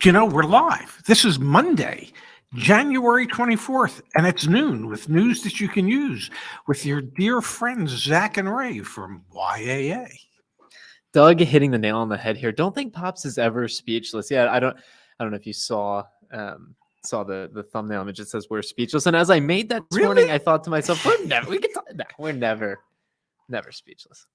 We're live. This is Monday, January 24th, and it's noon with news that you can use with your dear friends, Zach and Ray from YAA. Doug hitting the nail on the head here. Don't think Pops is ever speechless. Yeah, I don't know if you saw the thumbnail image. It says we're speechless. And as I made that this morning, I thought to myself, we're never speechless.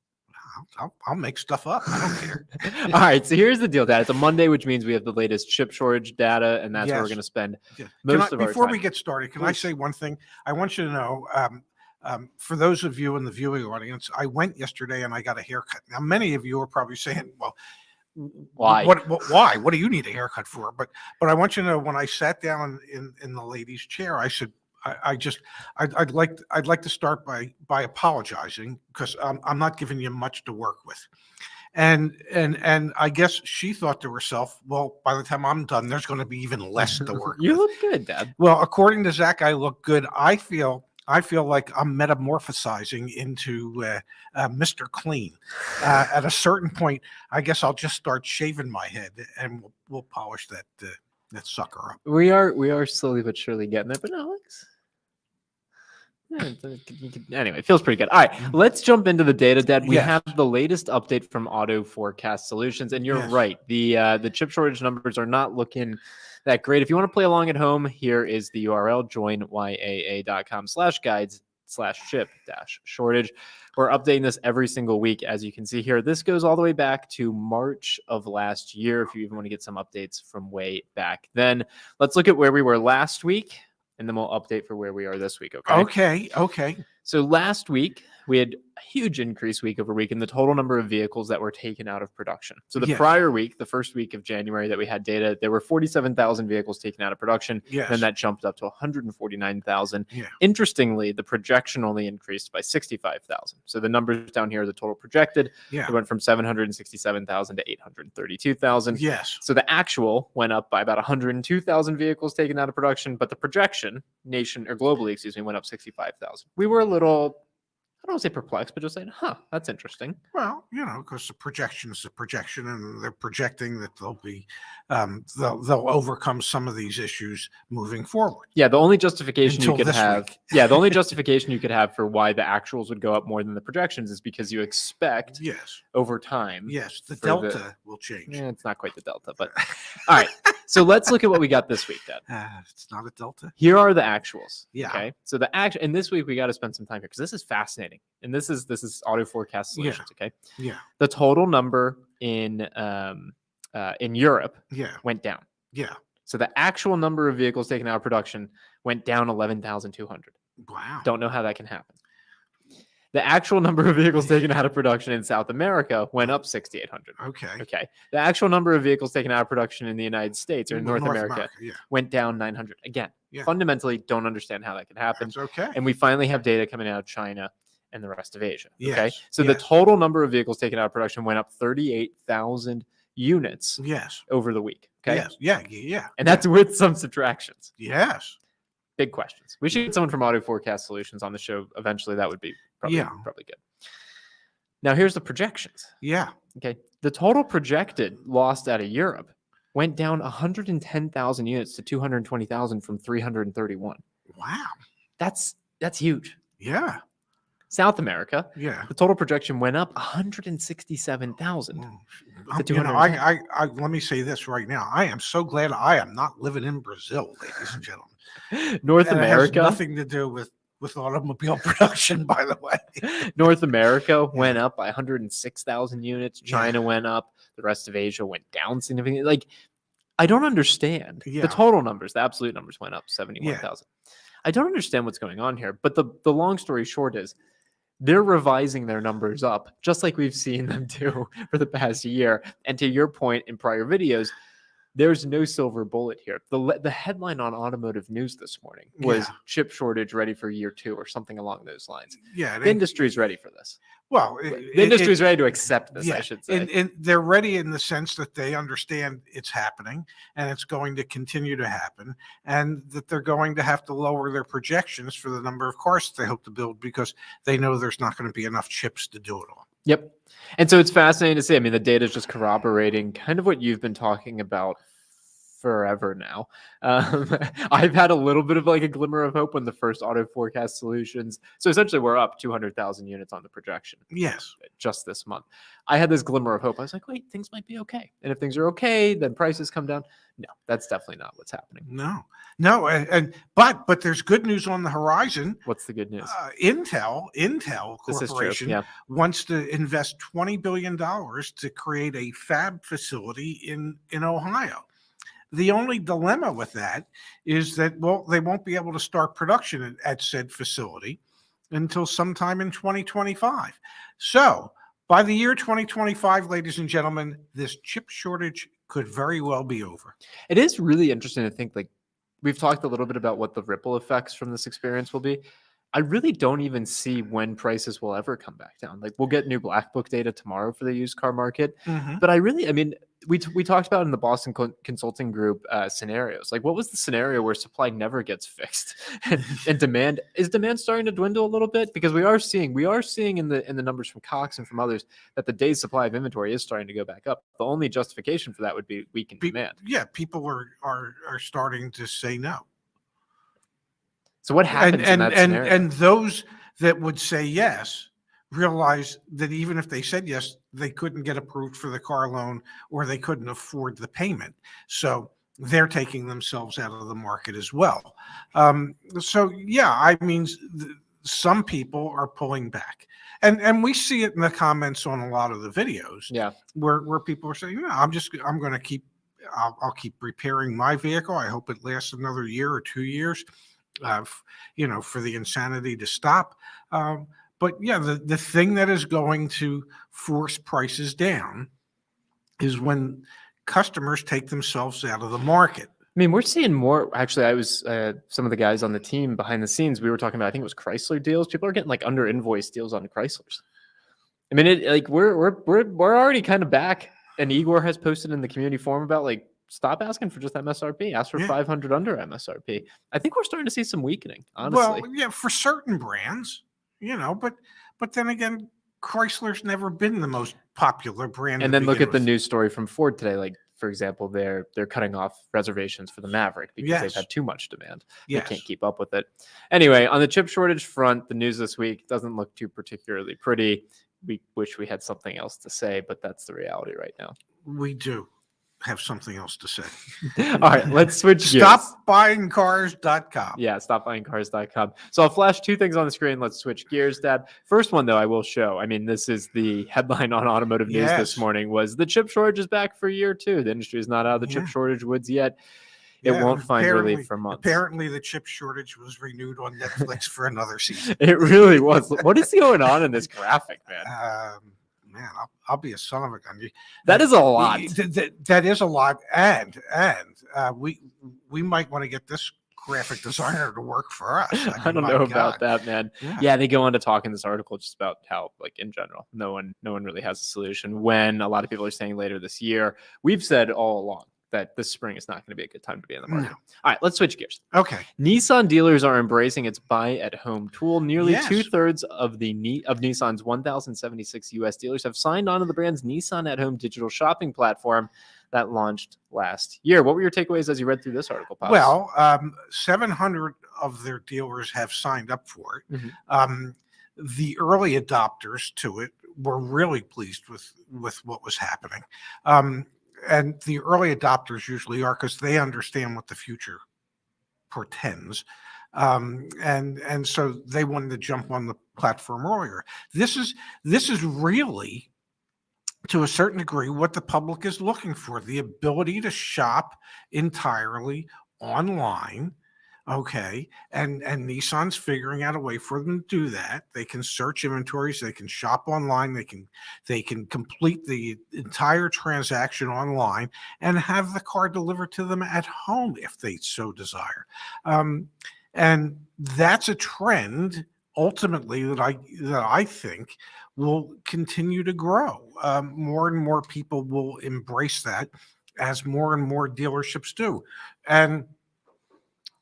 I'll make stuff up. I don't care. All right, so here's the deal, Dad. It's a Monday, which means we have the latest chip shortage data, and that's where we're going to spend most of our time. Before we get started, can I say one thing? I want you to know, for those of you in the viewing audience, I went yesterday and I got a haircut. Now, many of you are probably saying, well, why? Why? What do you need a haircut for? But I want you to know, when I sat down in the lady's chair, I said, I'd like to start by apologizing because I'm not giving you much to work with, and I guess she thought to herself, well, by the time I'm done, there's going to be even less to work with. You look good, Dad. Well, according to Zach, I look good. I feel like I'm metamorphosizing into Mr. Clean. At a certain point, I guess I'll just start shaving my head, and we'll polish that sucker up. We are slowly but surely getting there, but no, anyway, it feels pretty good. All right, let's jump into the data, Dad. We have the latest update from Auto Forecast Solutions, and you're right. The chip shortage numbers are not looking that great. If you want to play along at home, here is the URL: joinyaa.com/guides/chip-shortage. We're updating this every single week, as you can see here. This goes all the way back to March of last year, if you even want to get some updates from way back then. Let's look at where we were last week, and then we'll update for where we are this week, okay? Okay. So last week, we had a huge increase week over week in the total number of vehicles that were taken out of production. So the prior week, the first week of January that we had data, there were 47,000 vehicles taken out of production. Yes. Then that jumped up to 149,000. Yeah. Interestingly, the projection only increased by 65,000. So the numbers down here are the total projected. Yeah. It went from 767,000 to 832,000. Yes. So the actual went up by about 102,000 vehicles taken out of production, but the projection globally, went up 65,000. We were a little, I don't want to say perplexed, but just saying, that's interesting. Well, because the projection is a projection, and they're projecting that they'll overcome some of these issues moving forward. Yeah, the only justification you could have, for why the actuals would go up more than the projections is because you expect over time. Yes, the delta will change. Yeah, it's not quite the delta, but all right. So let's look at what we got this week, Dad. It's not a delta. Here are the actuals. Yeah. Okay. So and this week we got to spend some time here because this is fascinating. And this is Auto Forecast Solutions. Yeah. Okay. Yeah. The total number in Europe went down. Yeah. So the actual number of vehicles taken out of production went down 11,200. Wow. Don't know how that can happen. The actual number of vehicles taken out of production in South America went up 6,800. Okay. The actual number of vehicles taken out of production in the United States or in North America went down 900. Again, fundamentally don't understand how that could happen. That's okay. And we finally have data coming out of China and the rest of Asia. Yes. Okay. So the total number of vehicles taken out of production went up 38,000 units over the week. Okay. Yes. Yeah. And that's with some subtractions. Yes. Big questions. We should get someone from Auto Forecast Solutions on the show eventually. That would be probably good. Now, here's the projections. Yeah. Okay. The total projected lost out of Europe went down 110,000 units to 220,000 from 331. Wow. That's huge. Yeah. South America, the total projection went up 167,000. Let me say this right now. I am so glad I am not living in Brazil, ladies and gentlemen. North America has nothing to do with automobile production, by the way. North America went up by 106,000 units. China went up. The rest of Asia went down significantly. Like, I don't understand. The total numbers, the absolute numbers went up 71,000. I don't understand what's going on here. But the long story short is they're revising their numbers up, just like we've seen them do for the past year. And to your point in prior videos, there's no silver bullet here. The headline on Automotive News this morning was chip shortage ready for year 2 or something along those lines. Yeah, the industry's ready for this. Well, the industry's ready to accept this, I should say. And they're ready in the sense that they understand it's happening and it's going to continue to happen, and that they're going to have to lower their projections for the number of cars that they hope to build because they know there's not going to be enough chips to do it all. Yep. And so it's fascinating to see. I mean, the data is just corroborating kind of what you've been talking about forever now. I've had a little bit of like a glimmer of hope when the first auto forecast solutions. So essentially, we're up 200,000 units on the projection. Yes. Just this month. I had this glimmer of hope. I was like, wait, things might be okay. And if things are okay, then prices come down. No, that's definitely not what's happening. No. But there's good news on the horizon. What's the good news? Intel Corporation wants to invest $20 billion to create a fab facility in Ohio. The only dilemma with that is that, well, they won't be able to start production at said facility until sometime in 2025. So by the year 2025, ladies and gentlemen, this chip shortage could very well be over. It is really interesting to think, like, we've talked a little bit about what the ripple effects from this experience will be. I really don't even see when prices will ever come back down. Like, we'll get new Black Book data tomorrow for the used car market. But I mean, we talked about in the Boston Consulting Group scenarios. Like, what was the scenario where supply never gets fixed and demand starting to dwindle a little bit? Because we are seeing in the numbers from Cox and from others that the days supply of inventory is starting to go back up. The only justification for that would be weakened demand. Yeah, people are starting to say no. So what happens in that scenario? And those that would say yes realize that even if they said yes, they couldn't get approved for the car loan or they couldn't afford the payment. So they're taking themselves out of the market as well. So yeah, I mean, some people are pulling back. And we see it in the comments on a lot of the videos. Yeah, where people are saying, no, I'll keep repairing my vehicle. I hope it lasts another year or 2 years. For the insanity to stop. But yeah, the thing that is going to force prices down is when customers take themselves out of the market. I mean, we're seeing more. Actually, I was some of the guys on the team behind the scenes. We were talking about, I think it was Chrysler deals. People are getting like under invoice deals on Chryslers. I mean, we're already kind of back. And Igor has posted in the community forum about like, stop asking for just MSRP. Ask for 500 under MSRP. I think we're starting to see some weakening, honestly. Well, yeah, for certain brands, but then again, Chrysler's never been the most popular brand. And then look at the news story from Ford today. Like, for example, they're cutting off reservations for the Maverick because they've had too much demand. They can't keep up with it. Anyway, on the chip shortage front, the news this week doesn't look too particularly pretty. We wish we had something else to say, but that's the reality right now. We do have something else to say. All right, let's switch gears. StopBuyingCars.com. Yeah, StopBuyingCars.com. So I'll flash two things on the screen. Let's switch gears, Dad. First one, though, I will show. I mean, this is the headline on Automotive News this morning was the chip shortage is back for year 2. The industry is not out of the chip shortage woods yet. It won't find relief for months. Apparently, the chip shortage was renewed on Netflix for another season. It really was. What is going on in this graphic, man? Man, I'll be a son of a gun. That is a lot. That is a lot, and we might want to get this graphic designer to work for us. I don't know about that, man. Yeah, they go on to talk in this article just about how, like, in general, no one really has a solution. When a lot of people are saying later this year, we've said all along that this spring is not going to be a good time to be in the market. All right, let's switch gears. Okay. Nissan dealers are embracing its buy-at-home tool. Nearly 2/3 of Nissan's 1,076 U.S. dealers have signed on to the brand's Nissan at-home digital shopping platform that launched last year. What were your takeaways as you read through this article, Pops? Well, 700 of their dealers have signed up for it. The early adopters to it were really pleased with what was happening. And the early adopters usually are, because they understand what the future portends. And so they wanted to jump on the platform earlier. This is really, to a certain degree, what the public is looking for: the ability to shop entirely online. Okay. And Nissan's figuring out a way for them to do that. They can search inventories, they can shop online, they can complete the entire transaction online and have the car delivered to them at home if they so desire. And that's a trend ultimately that I think will continue to grow. More and more people will embrace that as more and more dealerships do. And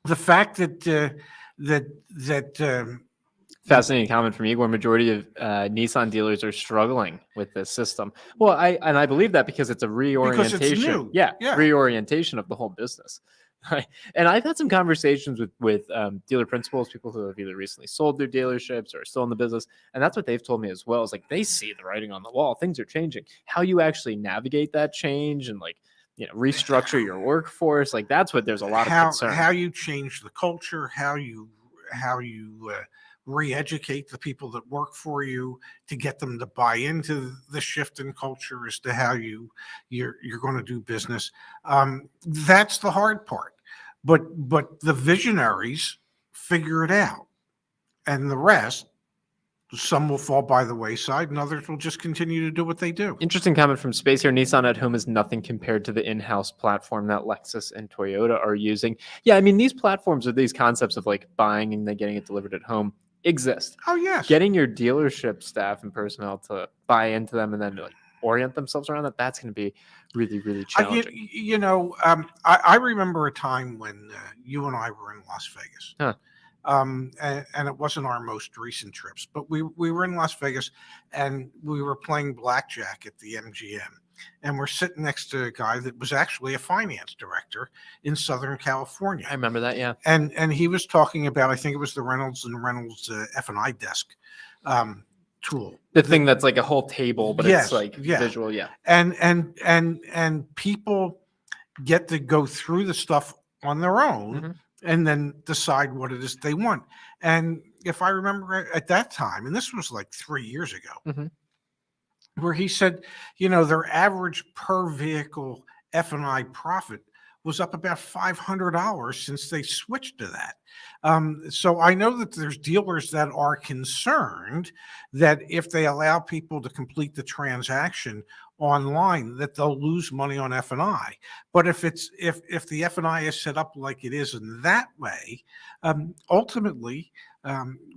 the fact that Fascinating comment from Igor. Majority of Nissan dealers are struggling with this system. Well, I believe that because it's a reorientation. Because it's new. Yeah, Yeah. reorientation of the whole business. Right. And I've had some conversations with dealer principals, people who have either recently sold their dealerships or are still in the business, and that's what they've told me as well. Is like they see the writing on the wall. Things are changing. How you actually navigate that change and restructure your workforce, like that's what there's a lot of concern. How you change the culture, how you re-educate the people that work for you to get them to buy into the shift in culture as to how you're going to do business. That's the hard part. But the visionaries figure it out, and the rest, some will fall by the wayside, and others will just continue to do what they do. Interesting comment from Space here. Nissan at Home is nothing compared to the in-house platform that Lexus and Toyota are using. Yeah, I mean, these platforms are these concepts of like buying and then getting it delivered at home exist. Oh, yes. Getting your dealership staff and personnel to buy into them and then orient themselves around that, that's going to be really, really challenging. I remember a time when you and I were in Las Vegas. Huh. And it wasn't our most recent trips, but we were in Las Vegas and we were playing blackjack at the MGM, and we're sitting next to a guy that was actually a finance director in Southern California. I remember that, yeah. And he was talking about, I think it was the Reynolds F&I desk tool. The thing that's like a whole table, but it's like visual, yeah. And people get to go through the stuff on their own. Mm-hmm. And then decide what it is they want. And if I remember at that time, and this was like 3 years ago, mm-hmm. where he said, their average per vehicle F&I profit was up about $500 since they switched to that. So I know that there's dealers that are concerned that if they allow people to complete the transaction online, that they'll lose money on F&I. But if the F&I is set up like it is in that way, ultimately,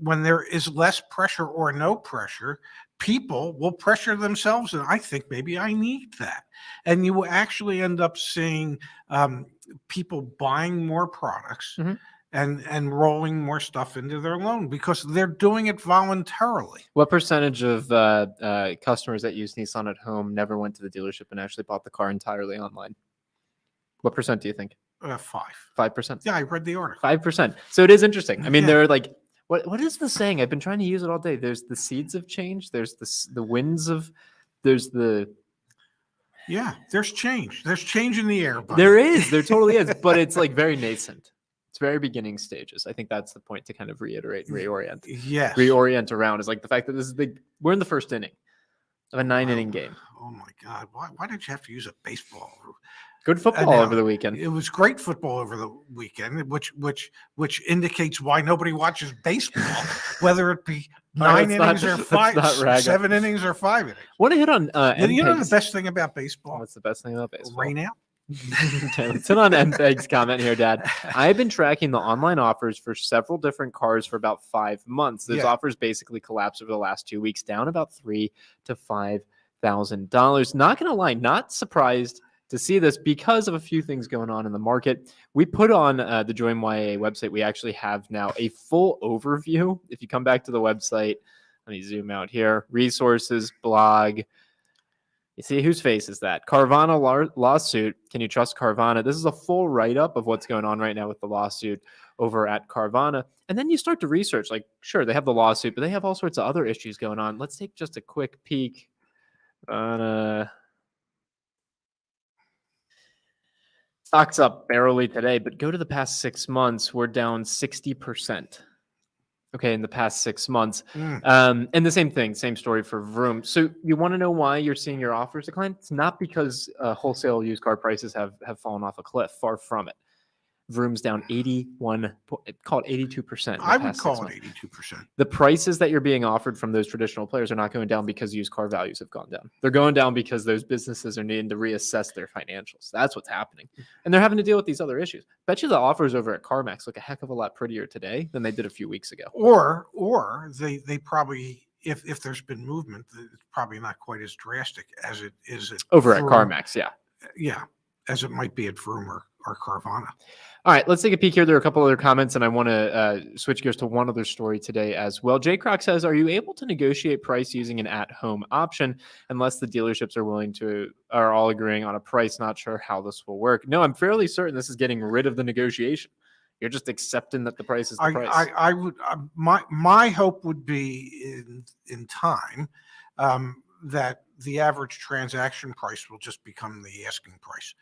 when there is less pressure or no pressure, people will pressure themselves, and I think maybe I need that. And you will actually end up seeing people buying more products. Mm-hmm. And rolling more stuff into their loan because they're doing it voluntarily. What percentage of customers that use Nissan at Home never went to the dealership and actually bought the car entirely online? What percent do you think? 5%? Yeah, I read the article. 5%. So it is interesting. I mean, they're like, what is the saying? I've been trying to use it all day. There's the seeds of change. There's the winds of, there's the... Yeah, there's change. There's change in the air. Buddy. There totally is, but it's like very nascent. It's very beginning stages. I think that's the point to kind of reorient. Yes. Reorient around is like the fact that we're in the first inning of a 9-inning game. Oh my God. Why did you have to use a baseball? Good football over the weekend. It was great football over the weekend, which indicates why nobody watches baseball, whether it be 9 innings or 7 innings or 5 innings. Want to hit on you know the best thing about baseball? What's the best thing about baseball? Rain out. Okay, let's hit on MPEG's comment here, Dad. I've been tracking the online offers for several different cars for about 5 months. Those offers basically collapsed over the last 2 weeks, down about $3,000 to $5,000. Not going to lie, not surprised to see this because of a few things going on in the market. We put on the Join YA website, we actually have now a full overview. If you come back to the website, let me zoom out here, resources, blog. You see, whose face is that? Carvana lawsuit. Can you trust Carvana? This is a full write-up of what's going on right now with the lawsuit over at Carvana. And then you start to research, like, sure, they have the lawsuit, but they have all sorts of other issues going on. Let's take just a quick peek on stocks up barely today, but go to the past 6 months. We're down 60%. Okay, in the past 6 months. And the same thing, same story for Vroom. So you want to know why you're seeing your offers decline? It's not because wholesale used car prices have fallen off a cliff. Far from it. Vroom's down 82%. I would call it 82%. The prices that you're being offered from those traditional players are not going down because used car values have gone down. They're going down because those businesses are needing to reassess their financials. That's what's happening. And they're having to deal with these other issues. Bet you the offers over at CarMax look a heck of a lot prettier today than they did a few weeks ago. Or they probably, if there's been movement, it's probably not quite as drastic as it is over at CarMax, yeah. Yeah, as it might be at Vroom or Carvana. All right, let's take a peek here. There are a couple other comments, and I want to switch gears to one other story today as well. J. Croc says, are you able to negotiate price using an at-home option unless the dealerships are all agreeing on a price? Not sure how this will work. No, I'm fairly certain this is getting rid of the negotiation. You're just accepting that the price is the price. I would my hope would be in time that the average transaction price will just become the asking price,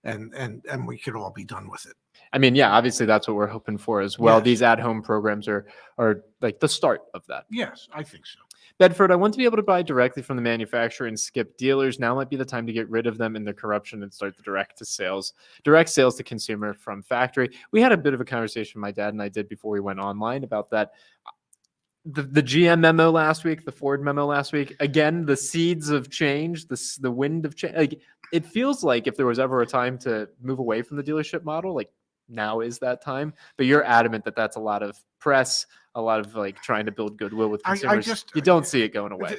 and we could all be done with it. I mean, yeah, obviously that's what we're hoping for as well. Yes. These at-home programs are like the start of that. Yes, I think so. Bedford, I want to be able to buy directly from the manufacturer and skip dealers. Now might be the time to get rid of them and their corruption and start the direct sales to consumer from factory. We had a bit of a conversation my dad and I did before we went online about that. The GM memo last week, the Ford memo last week, again, the seeds of change, the wind of change. Like, it feels like if there was ever a time to move away from the dealership model, like now is that time. But you're adamant that that's a lot of press, a lot of like trying to build goodwill with consumers. You don't see it going away.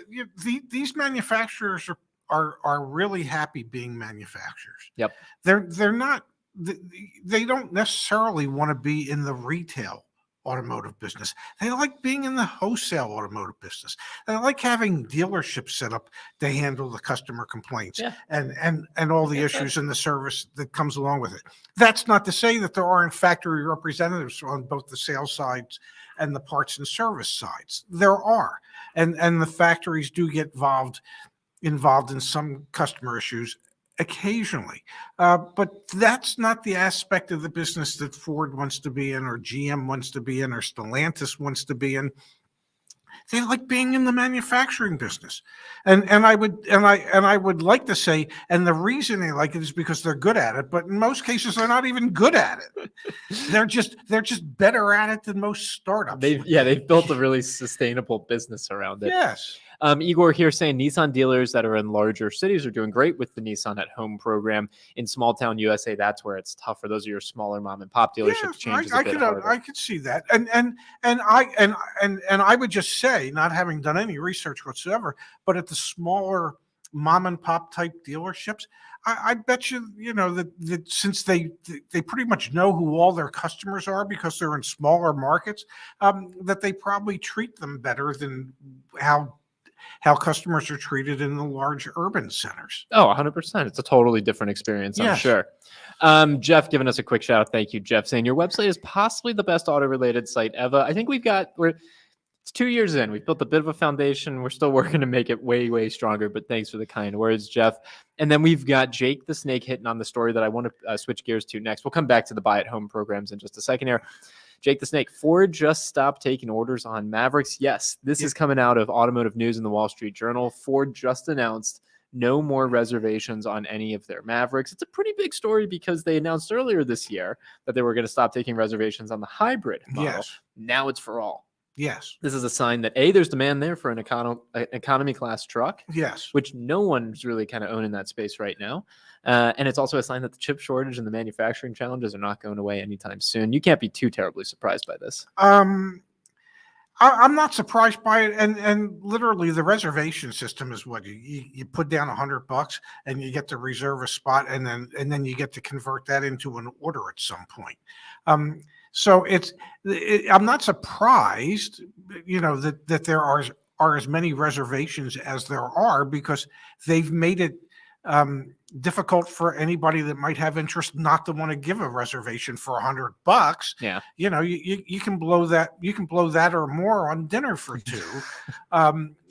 These manufacturers are really happy being manufacturers. Yep. They're not. They don't necessarily want to be in the retail automotive business. They like being in the wholesale automotive business. They like having dealerships set up to handle the customer complaints and all the issues and the service that comes along with it. That's not to say that there aren't factory representatives on both the sales sides and the parts and service sides. There are, and the factories do get involved in some customer issues occasionally, but that's not the aspect of the business that Ford wants to be in, or GM wants to be in, or Stellantis wants to be in. They like being in the manufacturing business, and I would like to say, and the reason they like it is because they're good at it. But in most cases, they're not even good at it. They're just better at it than most startups. They've built a really sustainable business around it. Yes. Igor here saying Nissan dealers that are in larger cities are doing great with the Nissan at Home program. In small town USA, that's where it's tougher. Those are your smaller mom and pop dealerships. I could see that, and I would just say, not having done any research whatsoever, but at the smaller mom and pop type dealerships, I bet you that since they pretty much know who all their customers are because they're in smaller markets, that they probably treat them better than how customers are treated in the large urban centers. Oh, 100%. It's a totally different experience, I'm sure. Jeff giving us a quick shout out. Thank you, Jeff, saying your website is possibly the best auto-related site ever. I think it's 2 years in. We've built a bit of a foundation. We're still working to make it way, way stronger, but thanks for the kind words, Jeff. And then we've got Jake the Snake hitting on the story that I want to switch gears to next. We'll come back to the buy at home programs in just a second here. Jake the Snake, Ford just stopped taking orders on Mavericks. Yes, this is coming out of Automotive News in the Wall Street Journal. Ford just announced no more reservations on any of their Mavericks. It's a pretty big story because they announced earlier this year that they were going to stop taking reservations on the hybrid model. Yes. Now it's for all. Yes. This is a sign that there's demand there for an economy class truck. Yes. Which no one's really kind of owning that space right now. And it's also a sign that the chip shortage and the manufacturing challenges are not going away anytime soon. You can't be too terribly surprised by this. I'm not surprised by it. And literally the reservation system is what you put down $100 and you get to reserve a spot, and then you get to convert that into an order at some point. So I'm not surprised, that there are as many reservations as there are, because they've made it difficult for anybody that might have interest not to want to give a reservation for $100. Yeah. You can blow that or more on dinner for two.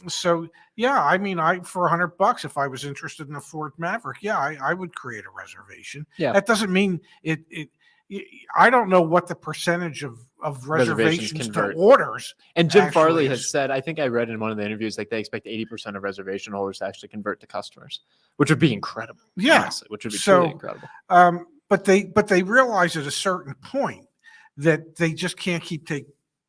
So yeah, I mean, for $100, if I was interested in a Ford Maverick, I would create a reservation. Yeah. That doesn't mean it I don't know what the percentage of reservations to orders. And Jim Farley has said, I think I read in one of the interviews, like they expect 80% of reservation holders to actually convert to customers, which would be incredible. Yeah. Honestly, which would be truly incredible. But they realize at a certain point that they just can't keep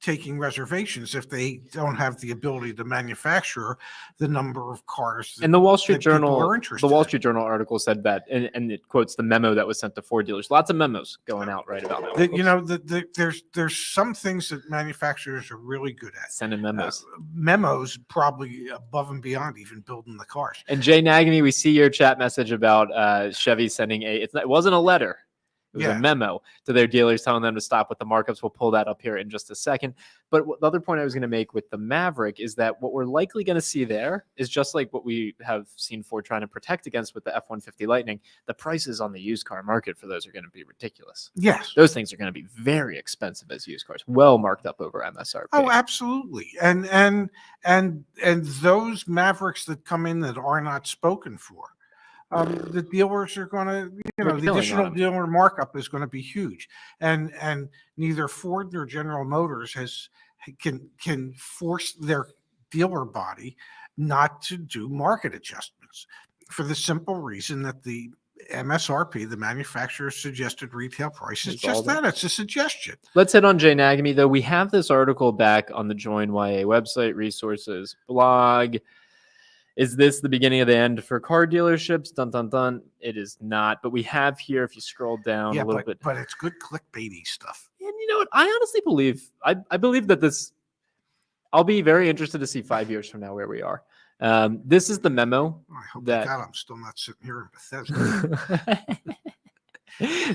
taking reservations if they don't have the ability to manufacture the number of cars. And the Wall Street Journal article said that, and it quotes the memo that was sent to Ford dealers. Lots of memos going out right about that. There's some things that manufacturers are really good at. Sending memos. Memos probably above and beyond even building the cars. And Jay Nagamy, we see your chat message about Chevy sending it wasn't a letter. It was a memo to their dealers telling them to stop with the markups. We'll pull that up here in just a second. But the other point I was going to make with the Maverick is that what we're likely going to see there is just like what we have seen Ford trying to protect against with the F-150 Lightning. The prices on the used car market for those are going to be ridiculous. Yes. Those things are going to be very expensive as used cars, well marked up over MSRP. Oh, absolutely. And those Mavericks that come in that are not spoken for, the dealers are going to, the additional dealer markup is going to be huge. And neither Ford nor General Motors can force their dealer body not to do market adjustments for the simple reason that the MSRP, the manufacturer's suggested retail price, is just that. It's a suggestion. Let's hit on Jay Nagamy, though. We have this article back on the Join YA website, resources, blog. Is this the beginning of the end for car dealerships? Dun, dun, dun. It is not. But we have here, if you scroll down a little bit. But it's good clickbaity stuff. And you know what? I honestly believe, I believe that this, I'll be very interested to see 5 years from now where we are. This is the memo. I hope that I'm still not sitting here in Bethesda.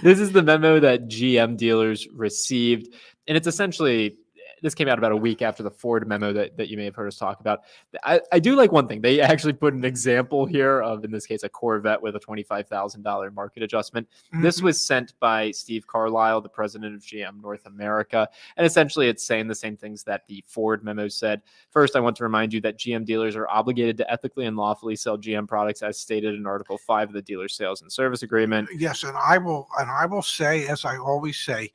This is the memo that GM dealers received. And it's essentially, this came out about a week after the Ford memo that you may have heard us talk about. I do like one thing. They actually put an example here of, in this case, a Corvette with a $25,000 market adjustment. Mm-hmm. This was sent by Steve Carlisle, the president of GM North America. And essentially, it's saying the same things that the Ford memo said. First, I want to remind you that GM dealers are obligated to ethically and lawfully sell GM products as stated in Article 5 of the Dealer Sales and Service Agreement. Yes, and I will say, as I always say,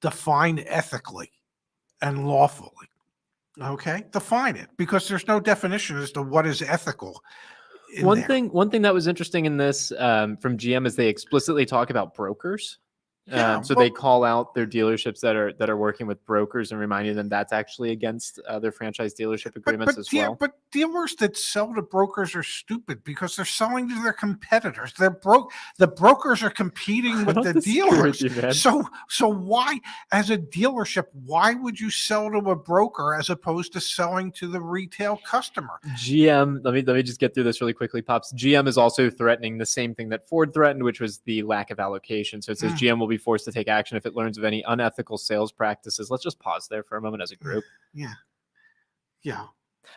define ethically and lawfully. Okay, define it, because there's no definition as to what is ethical. One thing that was interesting in this from GM is they explicitly talk about brokers. They call out their dealerships that are working with brokers and reminding them that's actually against their franchise dealership agreements as well. But dealers that sell to brokers are stupid because they're selling to their competitors. The brokers are competing with the dealers. So why, as a dealership, why would you sell to a broker as opposed to selling to the retail customer? GM, let me just get through this really quickly, Pops. GM is also threatening the same thing that Ford threatened, which was the lack of allocation. So it says GM will be forced to take action if it learns of any unethical sales practices. Let's just pause there for a moment as a group. Yeah.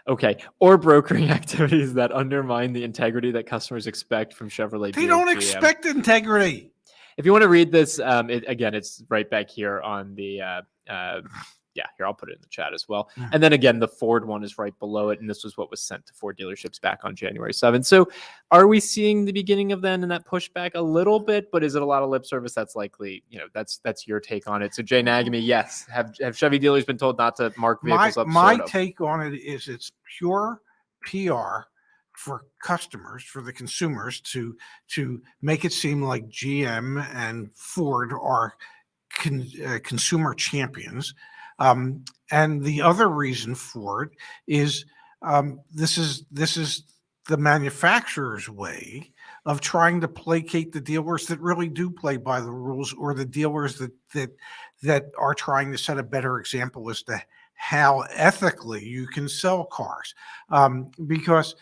Okay. Or brokering activities that undermine the integrity that customers expect from Chevrolet. They don't expect integrity. If you want to read this, it's right back here on the here, I'll put it in the chat as well. Yeah. And then again, the Ford one is right below it. And this was what was sent to Ford dealerships back on January 7th. So are we seeing the beginning of then and that pushback a little bit, but is it a lot of lip service? That's likely, that's your take on it. So Jay Nagamy, yes. Have Chevy dealers been told not to mark vehicles up? My take on it is it's pure PR for customers, for the consumers to make it seem like GM and Ford are consumer champions. And the other reason for it is this is the manufacturer's way of trying to placate the dealers that really do play by the rules, or the dealers that are trying to set a better example as to how ethically you can sell cars. Because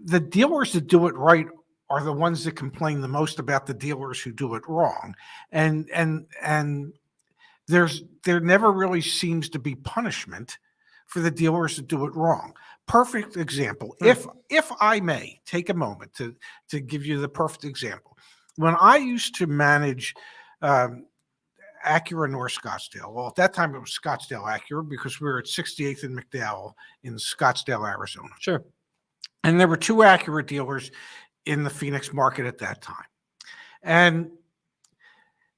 the dealers that do it right are the ones that complain the most about the dealers who do it wrong. And there never really seems to be punishment for the dealers that do it wrong. Perfect example. If I may take a moment to give you the perfect example. When I used to manage Acura North Scottsdale, well, at that time it was Scottsdale Acura because we were at 68th and McDowell in Scottsdale, Arizona. Sure. And there were two Acura dealers in the Phoenix market at that time. And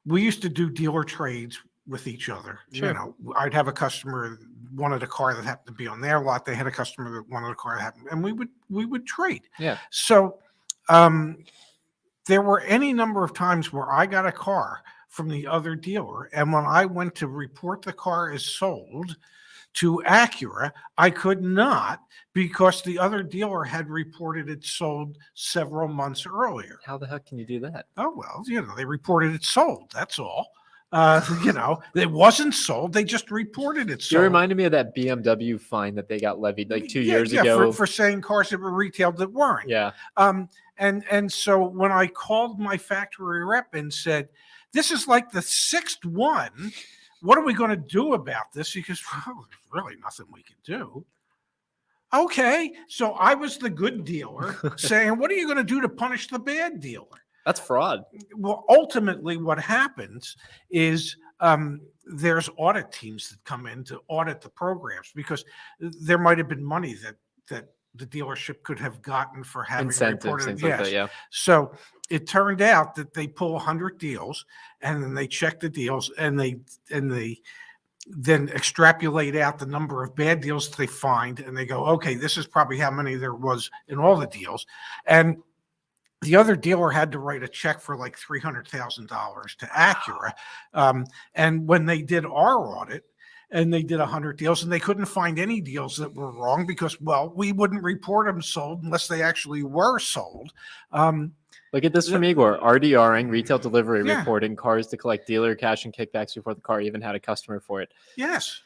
we used to do dealer trades with each other. Sure. I'd have a customer wanted a car that happened to be on their lot. They had a customer that wanted a car that happened, and we would trade. Yeah. So there were any number of times where I got a car from the other dealer, and when I went to report the car as sold to Acura, I could not, because the other dealer had reported it sold several months earlier. How the heck can you do that? Oh, well, they reported it sold. That's all. It wasn't sold. They just reported it You sold. reminded me of that BMW fine that they got levied like 2 years Yeah, ago. for saying cars that were retailed that weren't. Yeah. And so when I called my factory rep and said, this is like the sixth one, what are we going to do about this? He goes, well, there's really nothing we can do. Okay, so I was the good dealer saying, what are you going to do to punish the bad dealer? That's fraud. Well, ultimately, what happens is there's audit teams that come in to audit the programs because there might have been money that the dealership could have gotten for having Incentives, reported. things Yes. like that, yeah. So it turned out that they pull 100 deals and then they check the deals and they then extrapolate out the number of bad deals that they find and they go, okay, this is probably how many there was in all the deals. And the other dealer had to write a check for like $300,000 to Acura. And when they did our audit, and they did 100 deals, and they couldn't find any deals that were wrong because, well, we wouldn't report them sold unless they actually were sold. Look at this from Igor. RDRing, retail delivery Yeah. reporting, cars to collect dealer cash and kickbacks before the car even had a customer for it. Yes.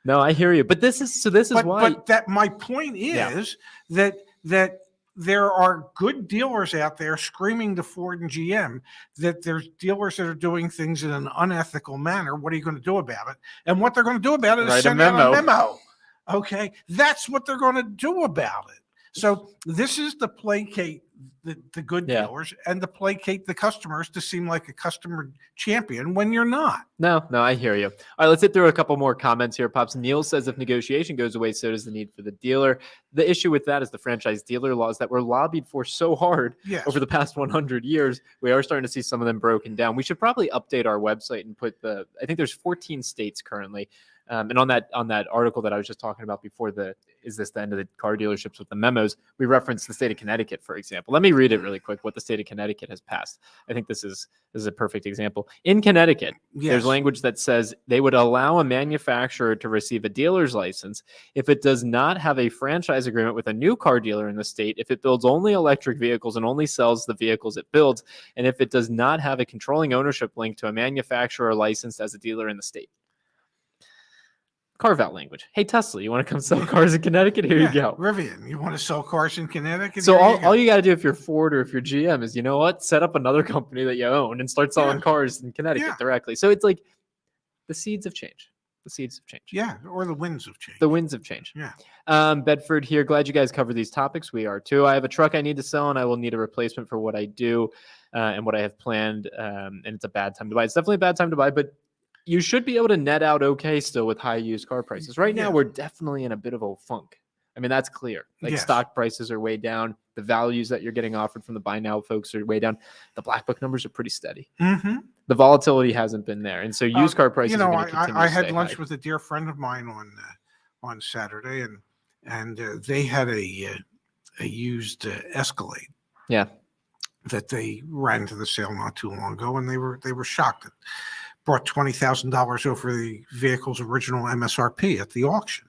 No, I hear you. But this is why. But that my point is that there are good dealers out there screaming to Ford and GM that there's dealers that are doing things in an unethical manner. What are you going to do about it? And what they're going to do about it is send out a memo. Okay, that's what they're going to do about it. So this is to placate the good dealers and to placate the customers to seem like a customer champion when you're not. No, I hear you. All right, let's hit through a couple more comments here. Pops Neil says if negotiation goes away, so does the need for the dealer. The issue with that is the franchise dealer laws that were lobbied for so hard over the past 100 years. We are starting to see some of them broken down. We should probably update our website and put I think there's 14 states currently. And on that article that I was just talking about before, is this the end of the car dealerships with the memos? We referenced the state of Connecticut, for example. Let me read it really quick. What the state of Connecticut has passed. I think this is a perfect example. In Connecticut, there's language that says they would allow a manufacturer to receive a dealer's license if it does not have a franchise agreement with a new car dealer in the state, if it builds only electric vehicles and only sells the vehicles it builds, and if it does not have a controlling ownership link to a manufacturer licensed as a dealer in the state. Carve out language. Hey, Tesla, you want to come sell cars in Connecticut? Here you go. Rivian, you want to sell cars in Connecticut? So all you got to do if you're Ford or if you're GM is, you know what? Set up another company that you own and start selling cars in Connecticut directly. So it's like the seeds have changed. The seeds have changed. Yeah, or the winds have changed. The winds have changed. Yeah. Bedford here. Glad you guys covered these topics. We are too. I have a truck I need to sell and I will need a replacement for what I do and what I have planned. And it's a bad time to buy. It's definitely a bad time to buy, but you should be able to net out okay still with high used car prices. Right now, we're definitely in a bit of a funk. I mean, that's clear. Like stock prices are way down. The values that you're getting offered from the buy now folks are way down. The black book numbers are pretty steady. Mm-hmm. The volatility hasn't been there. And so used car prices are going to continue I to had stay lunch high. with a dear friend of mine on Saturday, and they had a used Escalade. Yeah. That they ran to the sale not too long ago, and they were shocked. Brought $20,000 over the vehicle's original MSRP at the auction.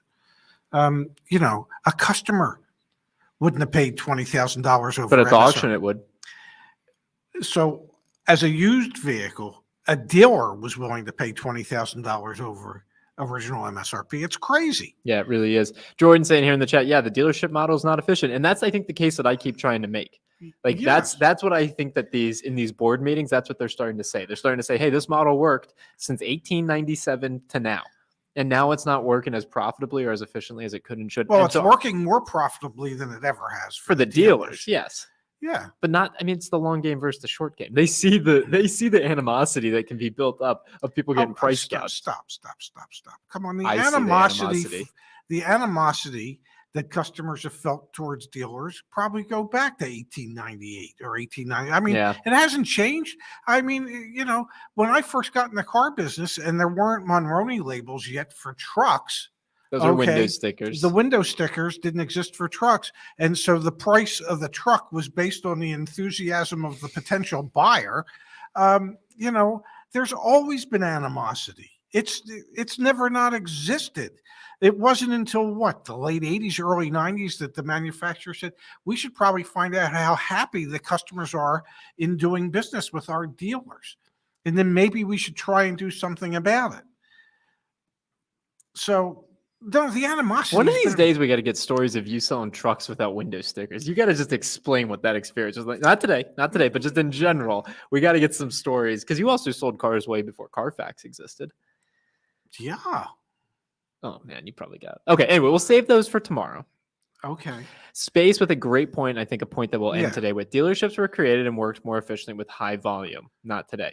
A customer wouldn't have paid $20,000 over. But at the MSRP. auction, it would. So, as a used vehicle, a dealer was willing to pay $20,000 over original MSRP. It's crazy. Yeah, it really is. Jordan saying here in the chat, the dealership model is not efficient, and that's I think the case that I keep trying to make. Like that's what I think that in these board meetings, that's what they're starting to say. They're starting to say, hey, this model worked since 1897 to now. And now it's not working as profitably or as efficiently as it could and should. Well, and it's working more profitably than it ever has for the dealers. Yes. Yeah. But it's the long game versus the short game. They see the animosity that can be built up of people getting price gouged. Stop. Come on. The animosity that customers have felt towards dealers probably go back to 1898 or 1890. I mean, It hasn't changed. I mean, when I first got in the car business and there weren't Monroney labels yet for trucks. Those are window stickers. The window stickers didn't exist for trucks. And so the price of the truck was based on the enthusiasm of the potential buyer. There's always been animosity. It's never not existed. It wasn't until the late 80s, early 90s that the manufacturer said, we should probably find out how happy the customers are in doing business with our dealers. And then maybe we should try and do something about it. So the animosity. One of these days, we got to get stories of you selling trucks without window stickers. You got to just explain what that experience was like. Not today, but just in general, we got to get some stories because you also sold cars way before Carfax existed. Yeah. Oh man, you probably got it. Okay. Anyway, we'll save those for tomorrow. Okay. Space with a great point. I think a point that we'll end today with. Dealerships were created and worked more efficiently with high volume. Not today.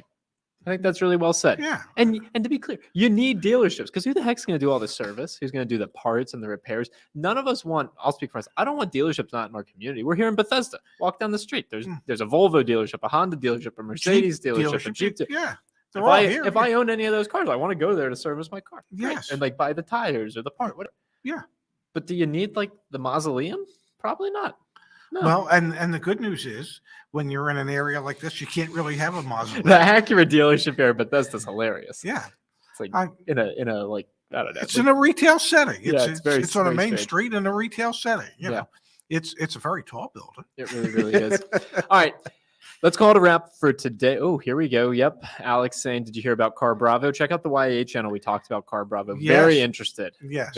I think that's really well said. Yeah. And to be clear, you need dealerships because who the heck's going to do all the service? Who's going to do the parts and the repairs? None of us want, I'll speak for us. I don't want dealerships not in our community. We're here in Bethesda. Walk down the street. There's a Volvo dealership, a Honda dealership, a Mercedes dealership, a Jeep. Yeah. If I own any of those cars, I want to go there to service my car. Yes. Right? And like buy the tires or the part. Whatever. Yeah. But do you need like the mausoleum? Probably not. No. Well, and the good news is when you're in an area like this, you can't really have a mausoleum. The Acura dealership here, but that's hilarious. Yeah. It's like in a like, I don't know. It's in a retail setting. It's on a main strange. Street in a retail setting. You know, it's a very tall building. It really is. All right. Let's call it a wrap for today. Oh, here we go. Yep. Alex saying, did you hear about Car Bravo? Check out the YA channel. We talked about Car Bravo. Yes. Very interested. Yes.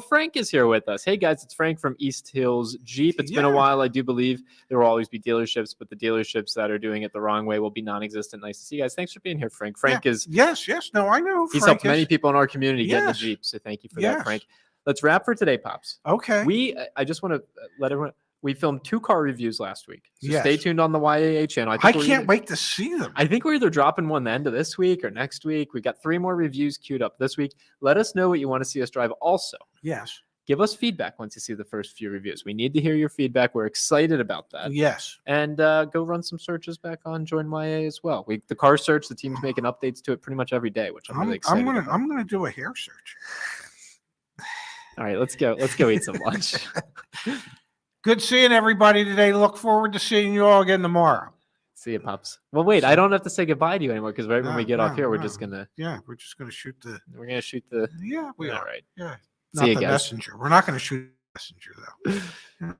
Frank is here with us. Hey, guys, it's Frank from East Hills Jeep. It's been a while. I do believe there will always be dealerships, but the dealerships that are doing it the wrong way will be non-existent. Nice to see you guys. Thanks for being here, Frank. Frank is... Yes. No, I know. He's helped many people in our community get in the Jeep, so thank you for that, Frank. Let's wrap for today, Pops. Okay. I just want to let everyone... We filmed 2 car reviews last week. So stay tuned on the YAA channel. I can't wait to see them. I think we're either dropping one the end of this week or next week. We got 3 more reviews queued up this week. Let us know what you want to see us drive. Also, give us feedback once you see the first few reviews. We need to hear your feedback. We're excited about that. Yes. And go run some searches back on Join YA as well. The car search, the team's making updates to it pretty much every day, which I'm really excited about. I'm gonna do a hair search. All right, let's go eat some lunch. Good seeing everybody today. Look forward to seeing you all again tomorrow. See you, Pops. Well, wait, I don't have to say goodbye to you anymore because when we get off here, we're just gonna. Yeah, we're just gonna shoot the. We're gonna shoot the. Yeah, we are. All right. Yeah. See Not you the guys. messenger. We're not gonna shoot the messenger though. Yeah.